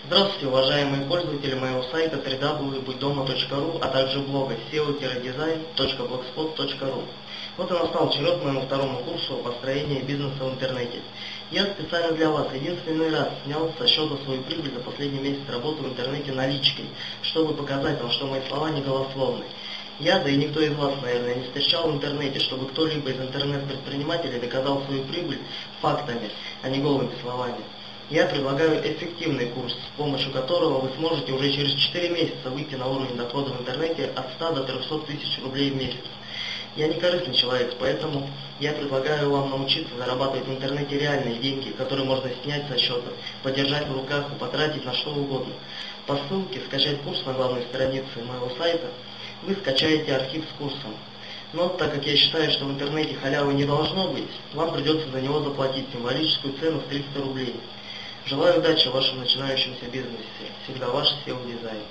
Здравствуйте, уважаемые пользователи моего сайта www.будьдома.ру, а также блога seo-design.blogspot.ru. Вот и настал черед моему второму курсу построения бизнеса в интернете. Я специально для вас единственный раз снял со счета свою прибыль за последний месяц работы в интернете наличкой, чтобы показать вам, что мои слова не голословны. Я, да и никто из вас, наверное, не встречал в интернете, чтобы кто-либо из интернет-предпринимателей доказал свою прибыль фактами, а не голыми словами. Я предлагаю эффективный курс, с помощью которого вы сможете уже через 4 месяца выйти на уровень дохода в интернете от 100 до 300 тысяч рублей в месяц. Я не корыстный человек, поэтому я предлагаю вам научиться зарабатывать в интернете реальные деньги, которые можно снять со счета, подержать в руках и потратить на что угодно. По ссылке «Скачать курс» на главной странице моего сайта вы скачаете архив с курсом. Но так как я считаю, что в интернете халявы не должно быть, вам придется за него заплатить символическую цену в 300 рублей. Желаю удачи в вашем начинающемся бизнесе. Всегда ваш SEO Design.